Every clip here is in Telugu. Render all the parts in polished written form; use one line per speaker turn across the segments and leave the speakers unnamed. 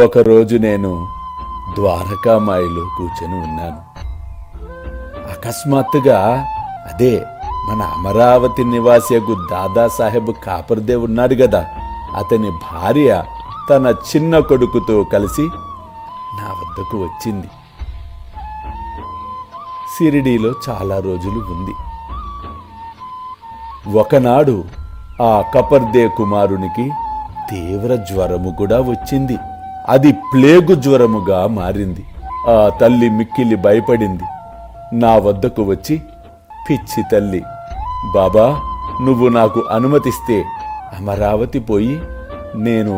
ఒకరోజు నేను ద్వారకామాయిలో కూర్చొని ఉన్నాను. అకస్మాత్తుగా అదే మన అమరావతి నివాసియకు దాదాసాహెబ్ కాపర్దే ఉన్నాడు కదా, అతని భార్య తన చిన్న కొడుకుతో కలిసి నా వద్దకు వచ్చింది. షిరిడీలో చాలా రోజులు ఉంది. ఒకనాడు ఆ కపర్దే కుమారునికి తీవ్ర జ్వరము కూడా వచ్చింది. అది ప్లేగు జ్వరముగా మారింది. ఆ తల్లి మిక్కిలి భయపడింది. నా వద్దకు వచ్చి, పిచ్చి తల్లి, బాబా, నువ్వు నాకు అనుమతిస్తే అమరావతి పోయి నేను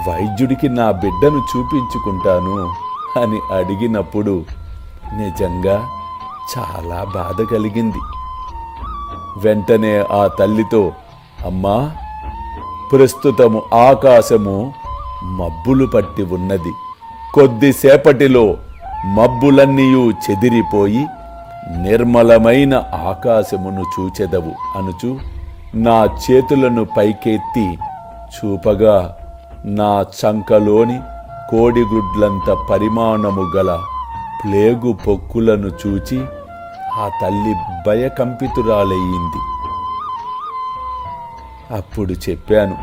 వైద్యుడికి నా బిడ్డను చూపించుకుంటాను అని అడిగినప్పుడు నిజంగా చాలా బాధ కలిగింది. వెంటనే ఆ తల్లితో, అమ్మా, ప్రస్తుతము ఆకాశము మబ్బులు పట్టి ఉన్నది. కొద్దిసేపటిలో మబ్బులన్నీయూ చెదిరిపోయి నిర్మలమైన ఆకాశమును చూచెదవు అనుచు నా చేతులను పైకెత్తి చూపగా నా చంకలోని కోడిగుడ్లంత పరిమాణము గల ప్లేగు పొక్కులను చూచి ఆ తల్లి భయకంపితురాలయ్యింది. అప్పుడు చెప్పాను,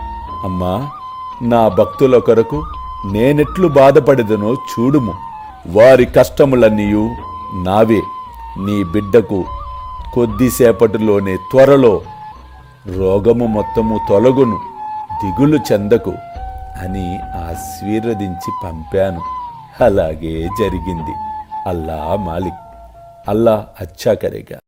అమ్మా, నా భక్తుల కొరకు నేనెట్లు బాధపడదనో చూడుము. వారి కష్టములన్నీయూ నావే. నీ బిడ్డకు కొద్దిసేపటిలోనే త్వరలో రోగము మొత్తము తొలగును, దిగులు చెందకు అని ఆశీర్వదించి పంపాను. అలాగే జరిగింది. అల్లా మాలిక్. అల్లా అచ్చా కరేగా.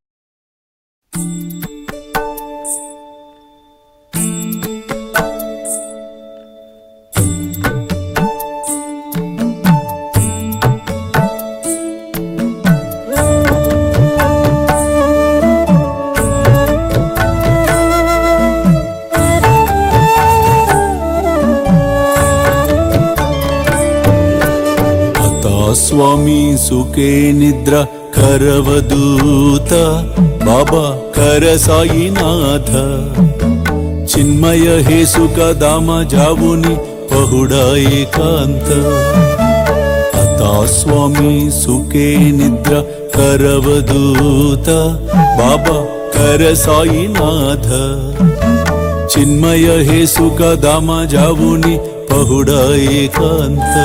స్వామి సుఖే నిద్ర కరవదూత బాబా కర సాయినాథ చిన్మయ హే సుఖ దామ జావుని పహుడా ఏకాంత అతా స్వామి సుఖే నిద్ర కరవదూత బాబా కర సాయినాథ చిన్మయ హే సుఖ దామ జావుని పహుడా ఏకాంత